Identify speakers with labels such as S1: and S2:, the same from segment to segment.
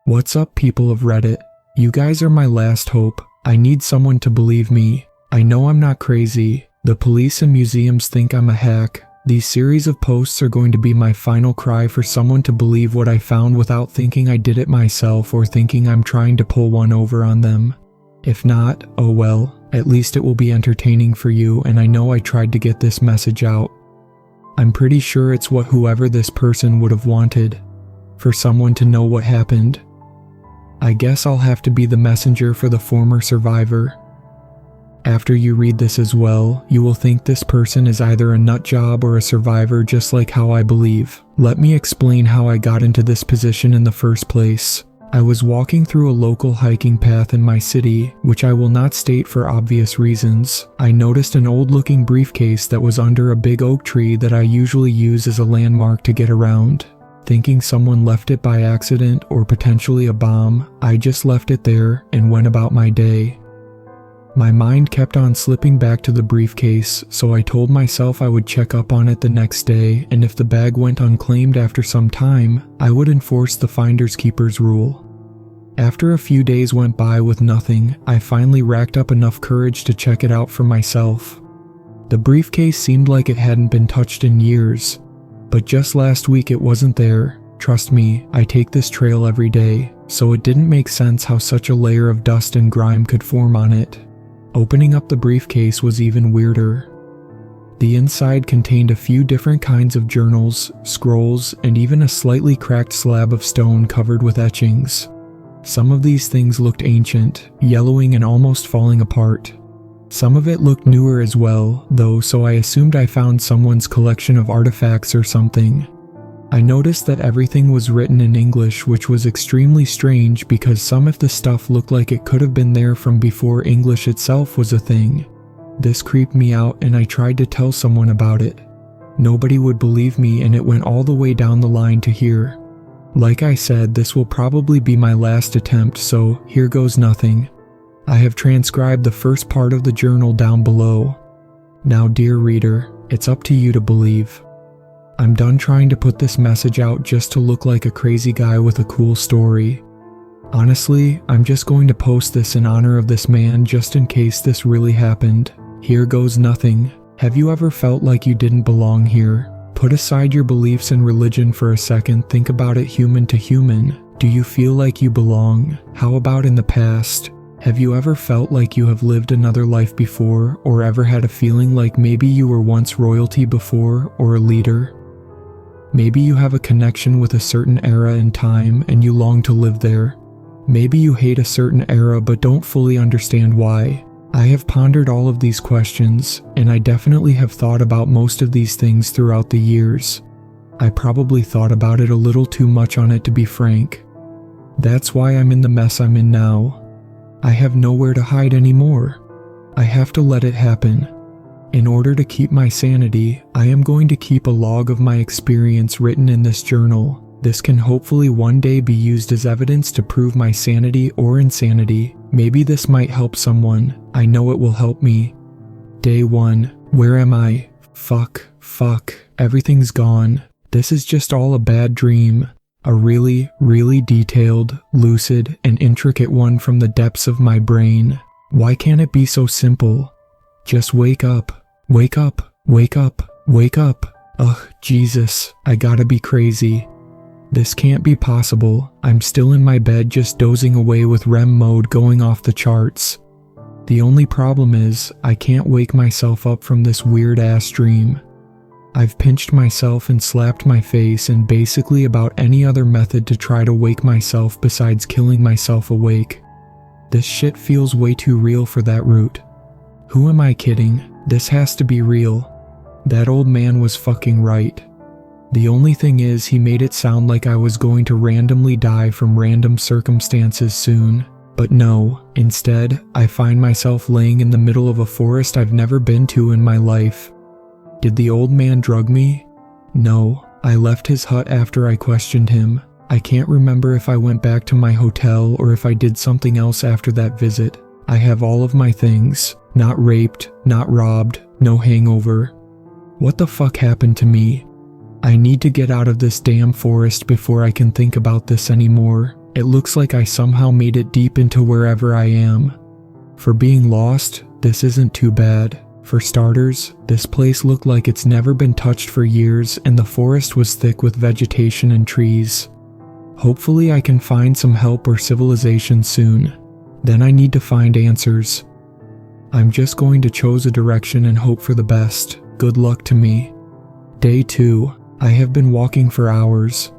S1: What's up, people of Reddit? You guys are my last hope. I need someone to believe me. I know I'm not crazy. The police and museums think I'm a hack. These series of posts are going to be my final cry for someone to believe what I found without thinking I did it myself or thinking I'm trying to pull one over on them. If not, oh well, at least it will be entertaining for you, and I know I tried to get this message out. I'm pretty sure it's what whoever this person would have wanted, for someone to know what happened. I guess I'll have to be the messenger for the former survivor. After you read this as well, you will think this person is either a nut job or a survivor, just like how I believe. Let me explain how I got into this position in the first place. I was walking through a local hiking path in my city, which I will not state for obvious reasons. I noticed an old-looking briefcase that was under a big oak tree that I usually use as a landmark to get around. Thinking someone left it by accident or potentially a bomb, I just left it there and went about my day. My mind kept on slipping back to the briefcase, so I told myself I would check up on it the next day, and if the bag went unclaimed after some time, I would enforce the finders keepers rule. After a few days went by with nothing, I finally racked up enough courage to check it out for myself. The briefcase seemed like it hadn't been touched in years. But just last week it wasn't there. Trust me, I take this trail every day, so it didn't make sense how such a layer of dust and grime could form on it. Opening up the briefcase was even weirder. The inside contained a few different kinds of journals, scrolls, and even a slightly cracked slab of stone covered with etchings. Some of these things looked ancient, yellowing and almost falling apart. Some of it looked newer as well, though, so I assumed I found someone's collection of artifacts or something. I noticed that everything was written in English, which was extremely strange because some of the stuff looked like it could have been there from before English itself was a thing. This creeped me out, and I tried to tell someone about it. Nobody would believe me, and it went all the way down the line to here. Like I said, this will probably be my last attempt, so here goes nothing. I have transcribed the first part of the journal down below. Now, dear reader, it's up to you to believe. I'm done trying to put this message out just to look like a crazy guy with a cool story. Honestly, I'm just going to post this in honor of this man just in case this really happened. Here goes nothing. Have you ever felt like you didn't belong here? Put aside your beliefs and religion for a second, think about it human to human. Do you feel like you belong? How about in the past? Have you ever felt like you have lived another life before, or ever had a feeling like maybe you were once royalty before, or a leader? Maybe you have a connection with a certain era in time and you long to live there. Maybe you hate a certain era but don't fully understand why. I have pondered all of these questions, and I definitely have thought about most of these things throughout the years. I probably thought about it a little too much on it, to be frank. That's why I'm in the mess I'm in now. I have nowhere to hide anymore. I have to let it happen. In order to keep my sanity, I am going to keep a log of my experience written in this journal. This can hopefully one day be used as evidence to prove my sanity or insanity. Maybe this might help someone. I know it will help me. Day 1. Where am I? Fuck. Everything's gone. This is just all a bad dream. A really, really detailed, lucid, and intricate one from the depths of my brain. Why can't it be so simple? Just wake up. Wake up. Wake up. Wake up. Ugh, Jesus, I gotta be crazy. This can't be possible. I'm still in my bed just dozing away with REM mode going off the charts. The only problem is, I can't wake myself up from this weird-ass dream. I've pinched myself and slapped my face and basically about any other method to try to wake myself besides killing myself awake. This shit feels way too real for that route. Who am I kidding? This has to be real. That old man was fucking right. The only thing is, he made it sound like I was going to randomly die from random circumstances soon. But no, instead, I find myself laying in the middle of a forest I've never been to in my life. Did the old man drug me? No, I left his hut after I questioned him. I can't remember if I went back to my hotel or if I did something else after that visit. I have all of my things. Not raped, not robbed, no hangover. What the fuck happened to me? I need to get out of this damn forest before I can think about this anymore. It looks like I somehow made it deep into wherever I am. For being lost, this isn't too bad. For starters, this place looked like it's never been touched for years and the forest was thick with vegetation and trees. Hopefully I can find some help or civilization soon. Then I need to find answers. I'm just going to choose a direction and hope for the best. Good luck to me. Day 2. I have been walking for hours.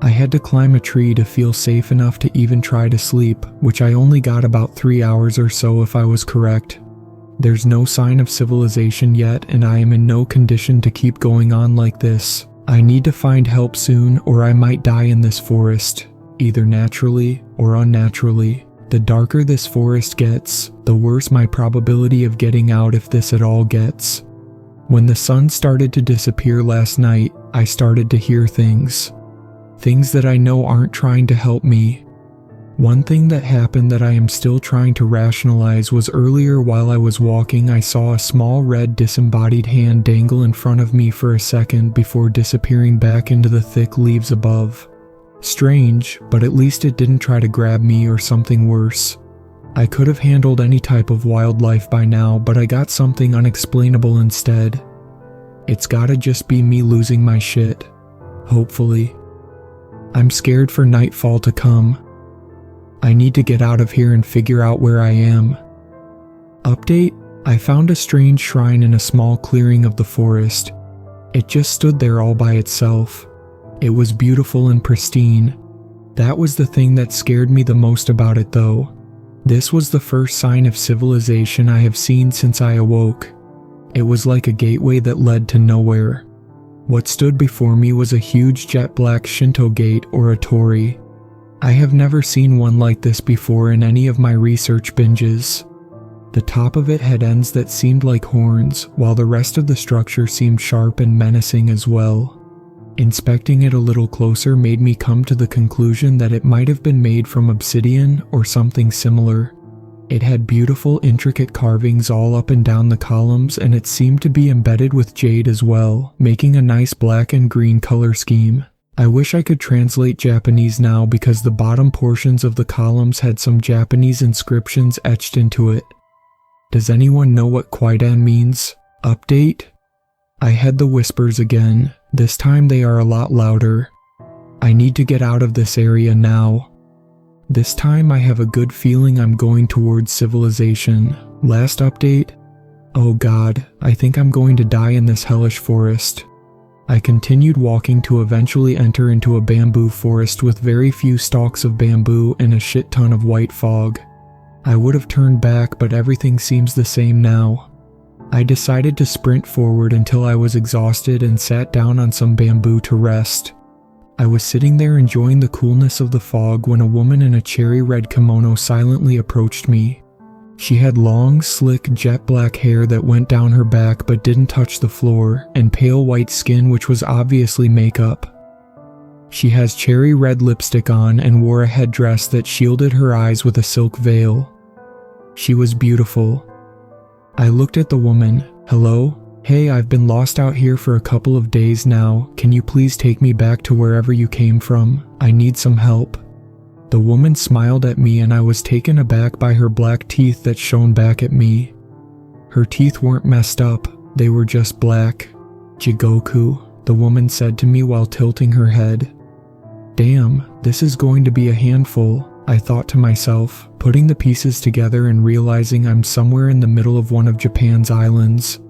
S1: I had to climb a tree to feel safe enough to even try to sleep, which I only got about 3 hours or so if I was correct. There's no sign of civilization yet and I am in no condition to keep going on like this. I need to find help soon or I might die in this forest, either naturally or unnaturally. The darker this forest gets, the worse my probability of getting out if this at all gets. When the sun started to disappear last night, I started to hear things. Things that I know aren't trying to help me. One thing that happened that I am still trying to rationalize was earlier while I was walking I saw a small red disembodied hand dangle in front of me for a second before disappearing back into the thick leaves above. Strange, but at least it didn't try to grab me or something worse. I could have handled any type of wildlife by now, but I got something unexplainable instead. It's gotta just be me losing my shit. Hopefully. I'm scared for nightfall to come. I need to get out of here and figure out where I am. Update: I found a strange shrine in a small clearing of the forest. It just stood there all by itself. It was beautiful and pristine. That was the thing that scared me the most about it though. This was the first sign of civilization I have seen since I awoke. It was like a gateway that led to nowhere. What stood before me was a huge jet black Shinto gate or a torii. I have never seen one like this before in any of my research binges. The top of it had ends that seemed like horns, while the rest of the structure seemed sharp and menacing as well. Inspecting it a little closer made me come to the conclusion that it might have been made from obsidian or something similar. It had beautiful intricate carvings all up and down the columns and it seemed to be embedded with jade as well, making a nice black and green color scheme. I wish I could translate Japanese now because the bottom portions of the columns had some Japanese inscriptions etched into it. Does anyone know what Kwaidan means? Update? I had the whispers again. This time they are a lot louder. I need to get out of this area now. This time I have a good feeling I'm going towards civilization. Last update? Oh god, I think I'm going to die in this hellish forest. I continued walking to eventually enter into a bamboo forest with very few stalks of bamboo and a shit ton of white fog. I would have turned back, but everything seems the same now. I decided to sprint forward until I was exhausted and sat down on some bamboo to rest. I was sitting there enjoying the coolness of the fog when a woman in a cherry red kimono silently approached me. She had long, slick, jet black hair that went down her back but didn't touch the floor, and pale white skin which was obviously makeup. She has cherry red lipstick on and wore a headdress that shielded her eyes with a silk veil. She was beautiful. I looked at the woman. Hello? Hey, I've been lost out here for a couple of days now. Can you please take me back to wherever you came from? I need some help. The woman smiled at me and I was taken aback by her black teeth that shone back at me. Her teeth weren't messed up, they were just black. Jigoku, the woman said to me while tilting her head. Damn, this is going to be a handful, I thought to myself, putting the pieces together and realizing I'm somewhere in the middle of one of Japan's islands.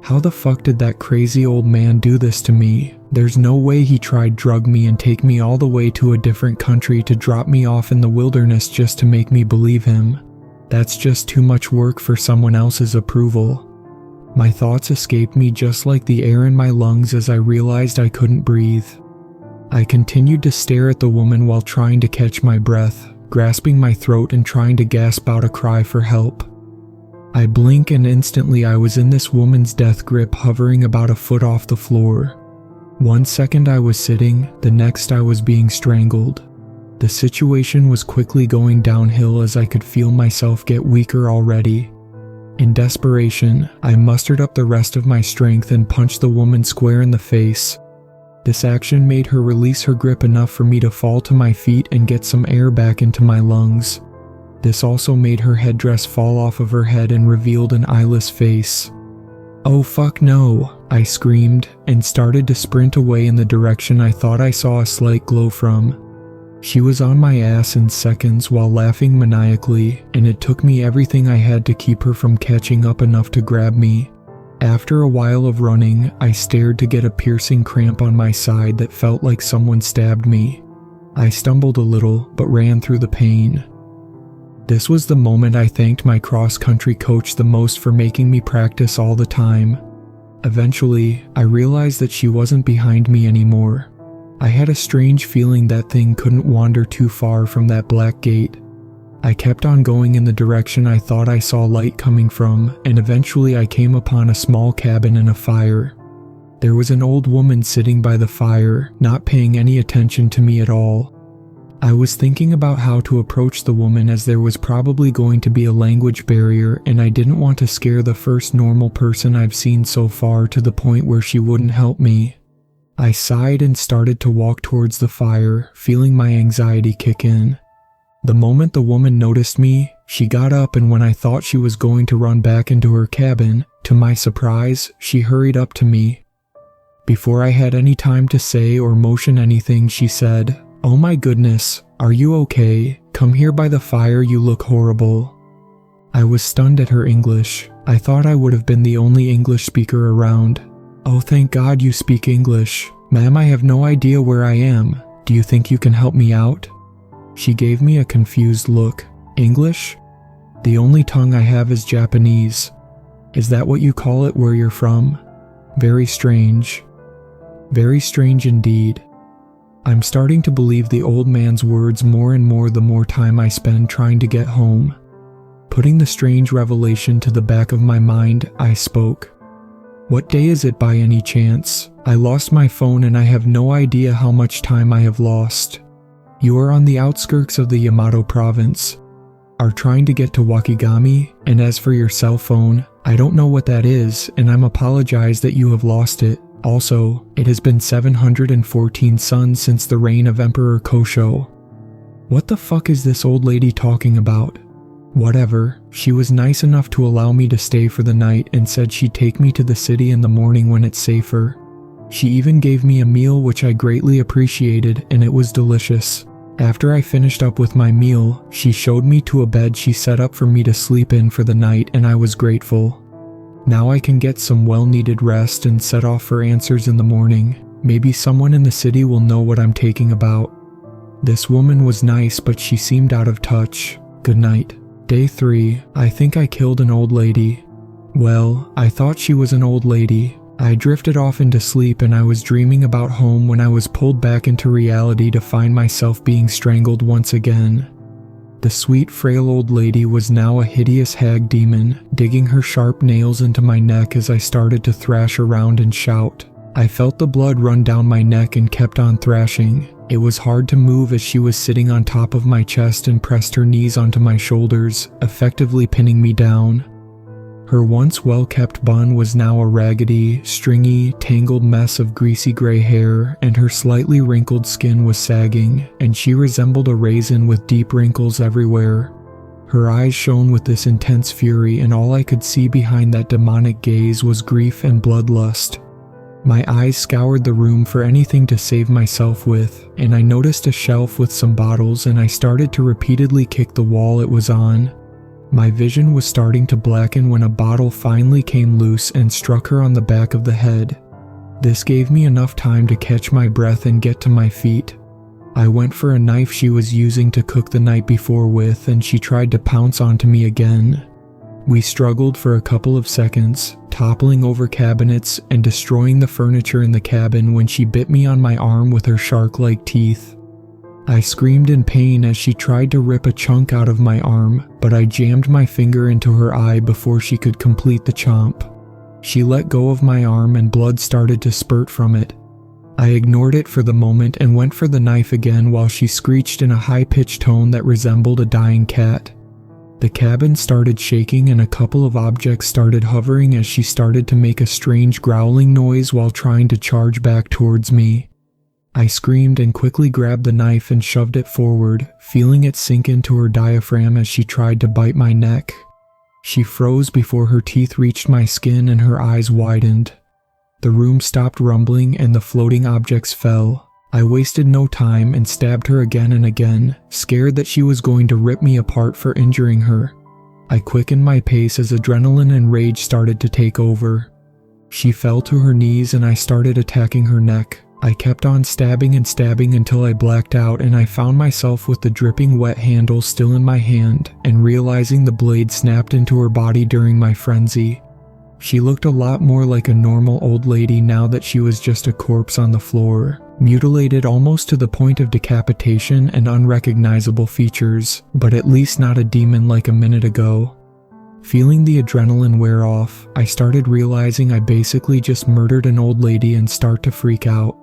S1: How the fuck did that crazy old man do this to me? There's no way he tried drug me and take me all the way to a different country to drop me off in the wilderness just to make me believe him. That's just too much work for someone else's approval. My thoughts escaped me just like the air in my lungs as I realized I couldn't breathe. I continued to stare at the woman while trying to catch my breath, grasping my throat and trying to gasp out a cry for help. I blink and instantly I was in this woman's death grip hovering about a foot off the floor. One second I was sitting, the next I was being strangled. The situation was quickly going downhill as I could feel myself get weaker already. In desperation, I mustered up the rest of my strength and punched the woman square in the face. This action made her release her grip enough for me to fall to my feet and get some air back into my lungs. This also made her headdress fall off of her head and revealed an eyeless face. "Oh fuck no," I screamed and started to sprint away in the direction I thought I saw a slight glow from. She was on my ass in seconds while laughing maniacally, and it took me everything I had to keep her from catching up enough to grab me. After a while of running, I stared to get a piercing cramp on my side that felt like someone stabbed me. I stumbled a little, but ran through the pain. This was the moment I thanked my cross-country coach the most for making me practice all the time. Eventually, I realized that she wasn't behind me anymore. I had a strange feeling that thing couldn't wander too far from that black gate. I kept on going in the direction I thought I saw light coming from, and eventually I came upon a small cabin and a fire. There was an old woman sitting by the fire, not paying any attention to me at all. I was thinking about how to approach the woman as there was probably going to be a language barrier, and I didn't want to scare the first normal person I've seen so far to the point where she wouldn't help me. I sighed and started to walk towards the fire, feeling my anxiety kick in. The moment the woman noticed me, she got up, and when I thought she was going to run back into her cabin, to my surprise, she hurried up to me. Before I had any time to say or motion anything, she said, "Oh my goodness, are you okay? Come here by the fire, you look horrible." I was stunned at her English. I thought I would have been the only English speaker around. "Oh, thank God you speak English. Ma'am, I have no idea where I am. Do you think you can help me out?" She gave me a confused look. "English? The only tongue I have is Japanese. Is that what you call it where you're from? Very strange." Very strange indeed. I'm starting to believe the old man's words more and more the more time I spend trying to get home. Putting the strange revelation to the back of my mind, I spoke. "What day is it by any chance? I lost my phone and I have no idea how much time I have lost." "You are on the outskirts of the Yamato province. Are trying to get to Wakigami, and as for your cell phone, I don't know what that is, and I'm apologize that you have lost it. Also, it has been 714 suns since the reign of Emperor Kosho." What the fuck is this old lady talking about? Whatever, she was nice enough to allow me to stay for the night and said she'd take me to the city in the morning when it's safer. She even gave me a meal which I greatly appreciated, and it was delicious. After I finished up with my meal, she showed me to a bed she set up for me to sleep in for the night, and I was grateful. Now I can get some well-needed rest and set off for answers in the morning. Maybe someone in the city will know what I'm taking about. This woman was nice, but she seemed out of touch. Good night. Day 3, I think I killed an old lady. Well, I thought she was an old lady. I drifted off into sleep and I was dreaming about home when I was pulled back into reality to find myself being strangled once again. The sweet, frail old lady was now a hideous hag demon, digging her sharp nails into my neck as I started to thrash around and shout. I felt the blood run down my neck and kept on thrashing. It was hard to move as she was sitting on top of my chest and pressed her knees onto my shoulders, effectively pinning me down. Her once well-kept bun was now a raggedy, stringy, tangled mess of greasy gray hair, and her slightly wrinkled skin was sagging, and she resembled a raisin with deep wrinkles everywhere. Her eyes shone with this intense fury, and all I could see behind that demonic gaze was grief and bloodlust. My eyes scoured the room for anything to save myself with, and I noticed a shelf with some bottles, and I started to repeatedly kick the wall it was on. My vision was starting to blacken when a bottle finally came loose and struck her on the back of the head. This gave me enough time to catch my breath and get to my feet. I went for a knife she was using to cook the night before with, and she tried to pounce onto me again. We struggled for a couple of seconds, toppling over cabinets and destroying the furniture in the cabin when she bit me on my arm with her shark-like teeth. I screamed in pain as she tried to rip a chunk out of my arm, but I jammed my finger into her eye before she could complete the chomp. She let go of my arm and blood started to spurt from it. I ignored it for the moment and went for the knife again while she screeched in a high-pitched tone that resembled a dying cat. The cabin started shaking and a couple of objects started hovering as she started to make a strange growling noise while trying to charge back towards me. I screamed and quickly grabbed the knife and shoved it forward, feeling it sink into her diaphragm as she tried to bite my neck. She froze before her teeth reached my skin and her eyes widened. The room stopped rumbling and the floating objects fell. I wasted no time and stabbed her again and again, scared that she was going to rip me apart for injuring her. I quickened my pace as adrenaline and rage started to take over. She fell to her knees and I started attacking her neck. I kept on stabbing and stabbing until I blacked out and I found myself with the dripping wet handle still in my hand and realizing the blade snapped into her body during my frenzy. She looked a lot more like a normal old lady now that she was just a corpse on the floor, mutilated almost to the point of decapitation and unrecognizable features, but at least not a demon like a minute ago. Feeling the adrenaline wear off, I started realizing I basically just murdered an old lady and start to freak out.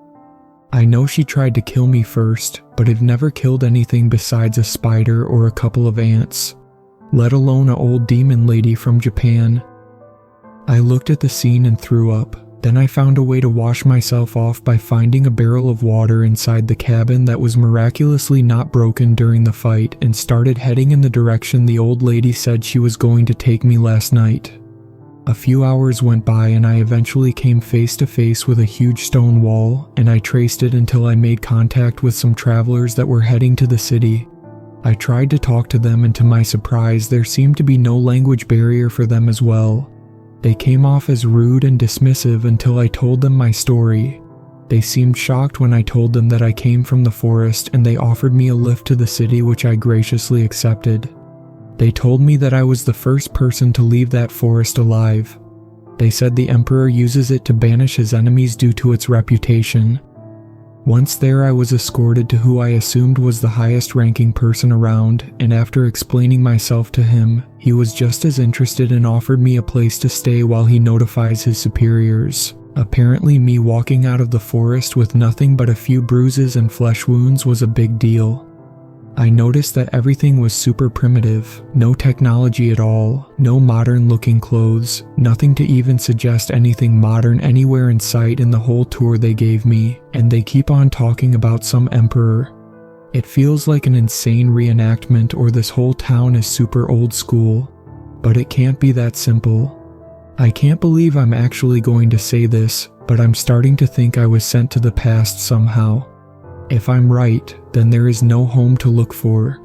S1: I know she tried to kill me first, but I've never killed anything besides a spider or a couple of ants, let alone an old demon lady from Japan. I looked at the scene and threw up. Then I found a way to wash myself off by finding a barrel of water inside the cabin that was miraculously not broken during the fight and started heading in the direction the old lady said she was going to take me last night. A few hours went by and I eventually came face to face with a huge stone wall, and I traced it until I made contact with some travelers that were heading to the city. I tried to talk to them and to my surprise there seemed to be no language barrier for them as well. They came off as rude and dismissive until I told them my story. They seemed shocked when I told them that I came from the forest and they offered me a lift to the city, which I graciously accepted. They told me that I was the first person to leave that forest alive. They said the Emperor uses it to banish his enemies due to its reputation. Once there, I was escorted to who I assumed was the highest ranking person around, and after explaining myself to him, he was just as interested and offered me a place to stay while he notifies his superiors. Apparently, me walking out of the forest with nothing but a few bruises and flesh wounds was a big deal. I noticed that everything was super primitive, no technology at all, no modern looking clothes, nothing to even suggest anything modern anywhere in sight in the whole tour they gave me, and they keep on talking about some emperor. It feels like an insane reenactment or this whole town is super old school, but it can't be that simple. I can't believe I'm actually going to say this, but I'm starting to think I was sent to the past somehow. If I'm right, then there is no home to look for.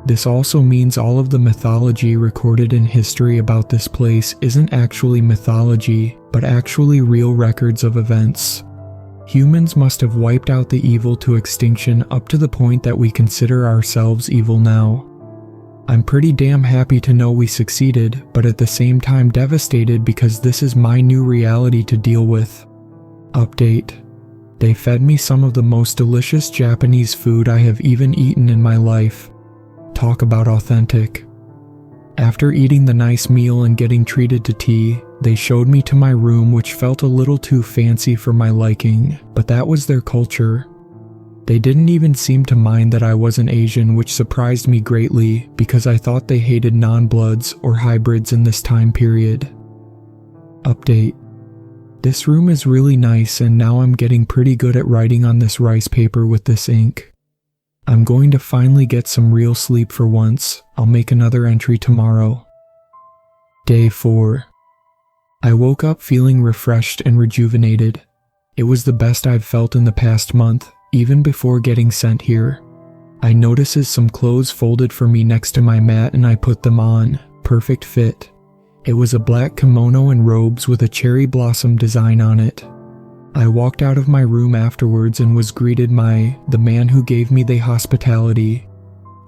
S1: This also means all of the mythology recorded in history about this place isn't actually mythology, but actually real records of events. Humans must have wiped out the evil to extinction up to the point that we consider ourselves evil now. I'm pretty damn happy to know we succeeded, but at the same time devastated because this is my new reality to deal with. Update. They fed me some of the most delicious Japanese food I have even eaten in my life. Talk about authentic. After eating the nice meal and getting treated to tea, they showed me to my room, which felt a little too fancy for my liking, but that was their culture. They didn't even seem to mind that I wasn't Asian, which surprised me greatly because I thought they hated non-bloods or hybrids in this time period. Update. This room is really nice and now I'm getting pretty good at writing on this rice paper with this ink. I'm going to finally get some real sleep for once. I'll make another entry tomorrow. Day 4. I woke up feeling refreshed and rejuvenated. It was the best I've felt in the past month, even before getting sent here. I notices some clothes folded for me next to my mat and I put them on. Perfect fit. It was a black kimono and robes with a cherry blossom design on it. I walked out of my room afterwards and was greeted by the man who gave me the hospitality.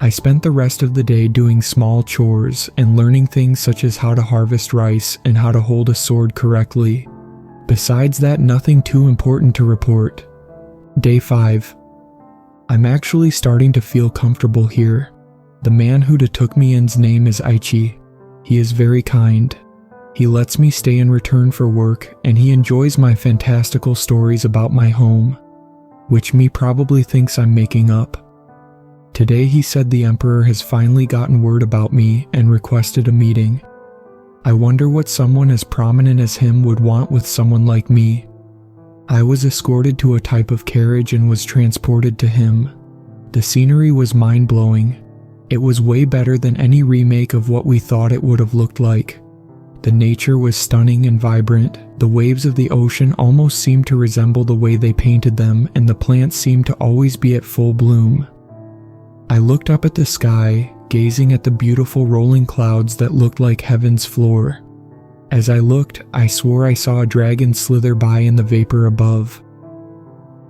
S1: I spent the rest of the day doing small chores and learning things such as how to harvest rice and how to hold a sword correctly. Besides that, nothing too important to report. Day 5. I'm actually starting to feel comfortable here. The man who took me in's name is Aichi. He is very kind. He lets me stay in return for work, and he enjoys my fantastical stories about my home. which me probably thinks I'm making up. Today he said the Emperor has finally gotten word about me and requested a meeting. I wonder what someone as prominent as him would want with someone like me. I was escorted to a type of carriage and was transported to him. The scenery was mind-blowing. It was way better than any remake of what we thought it would have looked like. The nature was stunning and vibrant. The waves of the ocean almost seemed to resemble the way they painted them, and the plants seemed to always be at full bloom. I looked up at the sky, gazing at the beautiful rolling clouds that looked like heaven's floor. As I looked, I swore I saw a dragon slither by in the vapor above.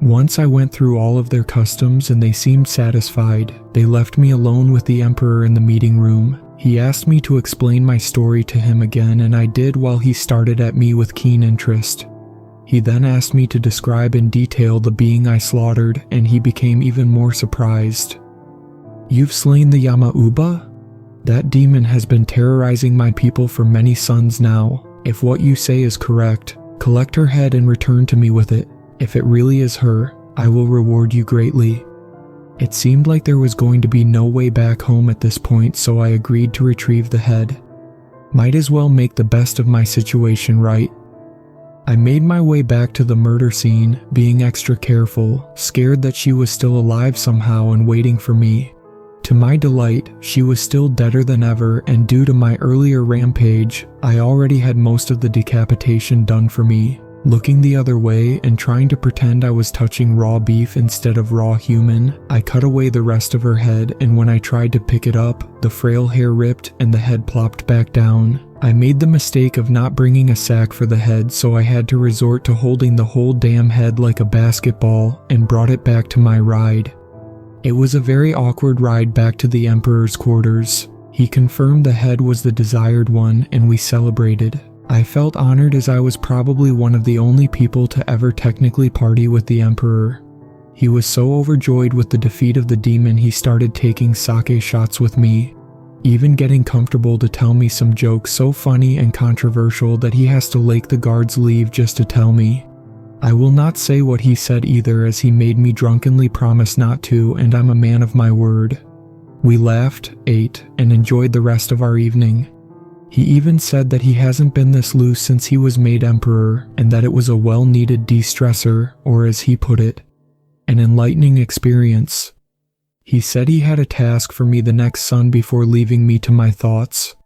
S1: Once I went through all of their customs and they seemed satisfied, they left me alone with the Emperor in the meeting room. He asked me to explain my story to him again, and I did while he stared at me with keen interest. He then asked me to describe in detail the being I slaughtered, and he became even more surprised. "You've slain the Yama-uba? That demon has been terrorizing my people for many suns now. If what you say is correct, collect her head and return to me with it. If it really is her, I will reward you greatly." It seemed like there was going to be no way back home at this point, so I agreed to retrieve the head. Might as well make the best of my situation, right? I made my way back to the murder scene, being extra careful, scared that she was still alive somehow and waiting for me. To my delight, she was still deader than ever, and due to my earlier rampage, I already had most of the decapitation done for me. Looking the other way and trying to pretend I was touching raw beef instead of raw human, I cut away the rest of her head, and when I tried to pick it up, the frail hair ripped and the head plopped back down. I made the mistake of not bringing a sack for the head, so I had to resort to holding the whole damn head like a basketball and brought it back to my ride. It was a very awkward ride back to the Emperor's quarters. He confirmed the head was the desired one, and we celebrated. I felt honored as I was probably one of the only people to ever technically party with the Emperor. He was so overjoyed with the defeat of the demon he started taking sake shots with me, even getting comfortable to tell me some jokes so funny and controversial that he has to lake the guard's leave just to tell me. I will not say what he said either, as he made me drunkenly promise not to, and I'm a man of my word. We laughed, ate, and enjoyed the rest of our evening. He even said that he hasn't been this loose since he was made Emperor, and that it was a well-needed de-stressor, or as he put it, an enlightening experience. He said he had a task for me the next sun before leaving me to my thoughts.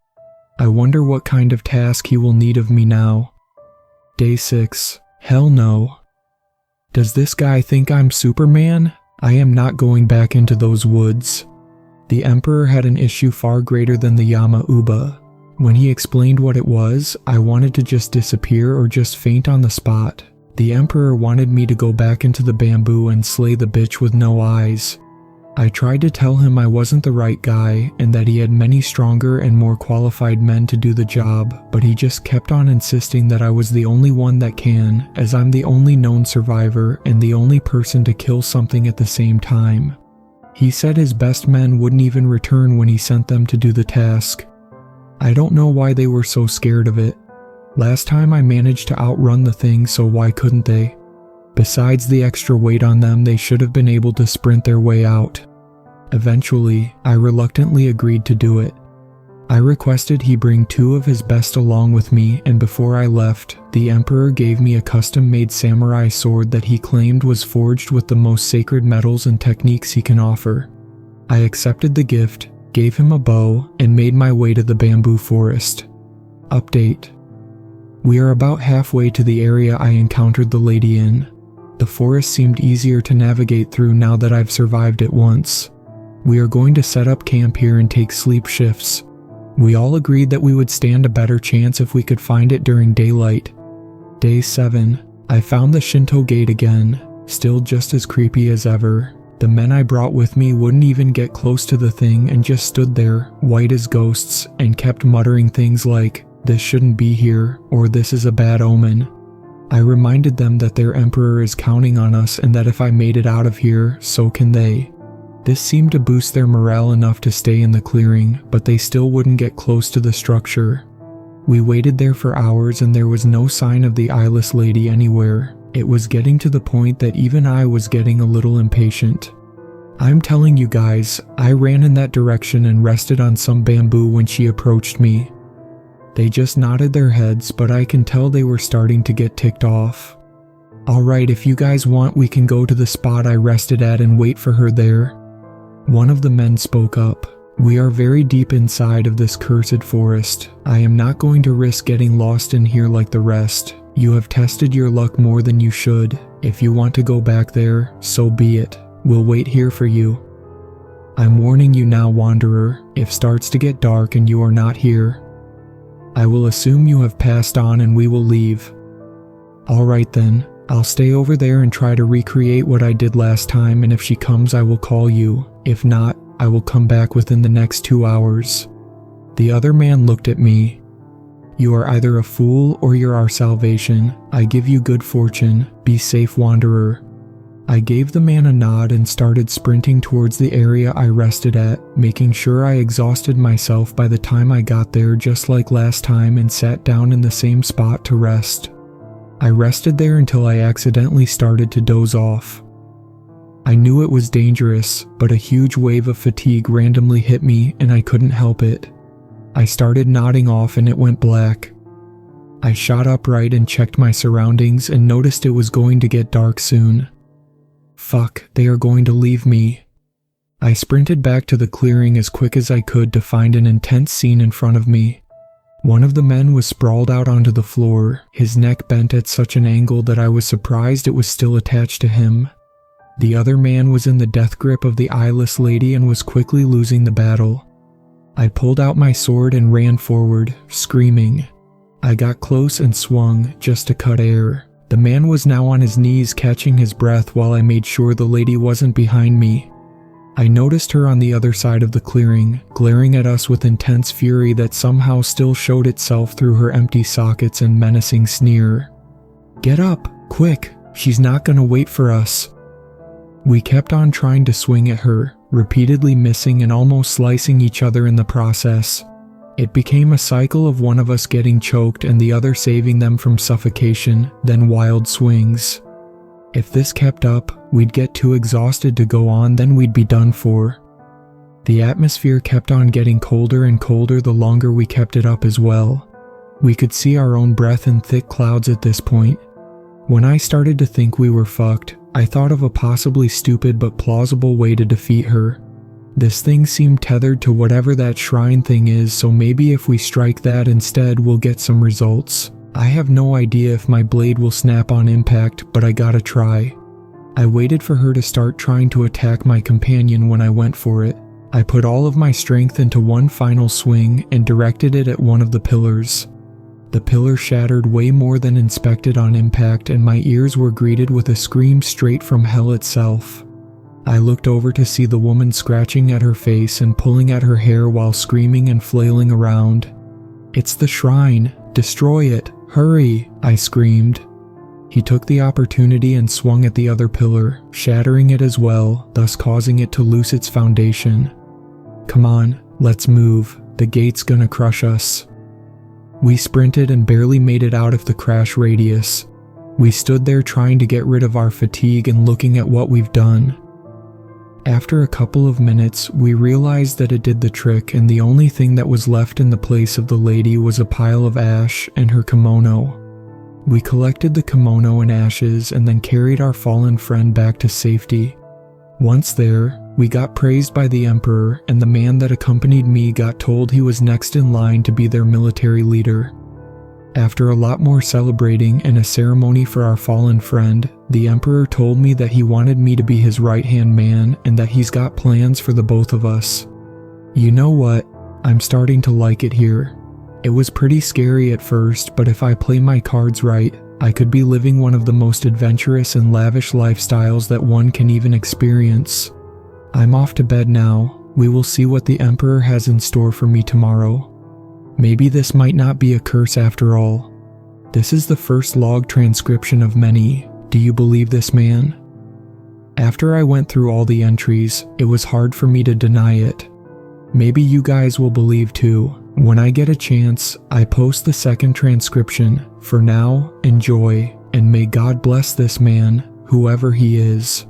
S1: I wonder what kind of task he will need of me now. Day 6. Hell no. Does this guy think I'm Superman? I am not going back into those woods. The Emperor had an issue far greater than the Yama-uba. When he explained what it was, I wanted to just disappear or just faint on the spot. The Emperor wanted me to go back into the bamboo and slay the bitch with no eyes. I tried to tell him I wasn't the right guy and that he had many stronger and more qualified men to do the job, but he just kept on insisting that I was the only one that can, as I'm the only known survivor and the only person to kill something at the same time. He said his best men wouldn't even return when he sent them to do the task. I don't know why they were so scared of it. Last time I managed to outrun the thing, so why couldn't they? Besides the extra weight on them, they should have been able to sprint their way out. Eventually, I reluctantly agreed to do it. I requested he bring 2 of his best along with me, and before I left, the Emperor gave me a custom-made samurai sword that he claimed was forged with the most sacred metals and techniques he can offer. I accepted the gift, gave him a bow, and made my way to the bamboo forest. Update. We are about halfway to the area I encountered the lady in. The forest seemed easier to navigate through now that I've survived it once. We are going to set up camp here and take sleep shifts. We all agreed that we would stand a better chance if we could find it during daylight. Day 7. I found the Shinto gate again, still just as creepy as ever. The men I brought with me wouldn't even get close to the thing and just stood there, white as ghosts, and kept muttering things like, "This shouldn't be here," or "This is a bad omen." I reminded them that their Emperor is counting on us and that if I made it out of here, so can they. This seemed to boost their morale enough to stay in the clearing, but they still wouldn't get close to the structure. We waited there for hours and there was no sign of the eyeless lady anywhere. It was getting to the point that even I was getting a little impatient. I'm telling you guys, I ran in that direction and rested on some bamboo when she approached me. They just nodded their heads, but I can tell they were starting to get ticked off. Alright, if you guys want, we can go to the spot I rested at and wait for her there. One of the men spoke up. We are very deep inside of this cursed forest. I am not going to risk getting lost in here like the rest. You have tested your luck more than you should. If you want to go back there, so be it. We'll wait here for you. I'm warning you now, Wanderer, if starts to get dark and you are not here, I will assume you have passed on and we will leave. Alright then, I'll stay over there and try to recreate what I did last time, and if she comes I will call you. If not, I will come back within the next 2 hours. The other man looked at me. You are either a fool or you're our salvation. I give you good fortune. Be safe, Wanderer. I gave the man a nod and started sprinting towards the area I rested at, making sure I exhausted myself by the time I got there just like last time, and sat down in the same spot to rest. I rested there until I accidentally started to doze off. I knew it was dangerous, but a huge wave of fatigue randomly hit me and I couldn't help it. I started nodding off and it went black. I shot upright and checked my surroundings and noticed it was going to get dark soon. Fuck, they are going to leave me. I sprinted back to the clearing as quick as I could to find an intense scene in front of me. One of the men was sprawled out onto the floor, his neck bent at such an angle that I was surprised it was still attached to him. The other man was in the death grip of the eyeless lady and was quickly losing the battle. I pulled out my sword and ran forward, screaming. I got close and swung, just to cut air. The man was now on his knees catching his breath while I made sure the lady wasn't behind me. I noticed her on the other side of the clearing, glaring at us with intense fury that somehow still showed itself through her empty sockets and menacing sneer. Get up, quick, she's not gonna wait for us. We kept on trying to swing at her, repeatedly missing and almost slicing each other in the process. It became a cycle of one of us getting choked and the other saving them from suffocation, then wild swings. If this kept up, we'd get too exhausted to go on, then we'd be done for. The atmosphere kept on getting colder and colder the longer we kept it up as well. We could see our own breath in thick clouds at this point. When I started to think we were fucked, I thought of a possibly stupid but plausible way to defeat her. This thing seemed tethered to whatever that shrine thing is, so maybe if we strike that instead we'll get some results. I have no idea if my blade will snap on impact, but I gotta try. I waited for her to start trying to attack my companion when I went for it. I put all of my strength into one final swing and directed it at one of the pillars. The pillar shattered way more than inspected on impact, and my ears were greeted with a scream straight from hell itself. I looked over to see the woman scratching at her face and pulling at her hair while screaming and flailing around. It's the shrine! Destroy it! Hurry! I screamed. He took the opportunity and swung at the other pillar, shattering it as well, thus causing it to lose its foundation. Come on, let's move. The gate's gonna crush us. We sprinted and barely made it out of the crash radius. We stood there trying to get rid of our fatigue and looking at what we've done. After a couple of minutes, we realized that it did the trick, and the only thing that was left in the place of the lady was a pile of ash and her kimono. We collected the kimono and ashes and then carried our fallen friend back to safety. Once there, we got praised by the Emperor, and the man that accompanied me got told he was next in line to be their military leader. After a lot more celebrating and a ceremony for our fallen friend, the Emperor told me that he wanted me to be his right-hand man and that he's got plans for the both of us. You know what? I'm starting to like it here. It was pretty scary at first, but if I play my cards right, I could be living one of the most adventurous and lavish lifestyles that one can even experience. I'm off to bed now. We will see what the Emperor has in store for me tomorrow. Maybe this might not be a curse after all. This is the first log transcription of many. Do you believe this man? After I went through all the entries, it was hard for me to deny it. Maybe you guys will believe too. When I get a chance, I post the second transcription. For now, enjoy. and may God bless this man, whoever he is.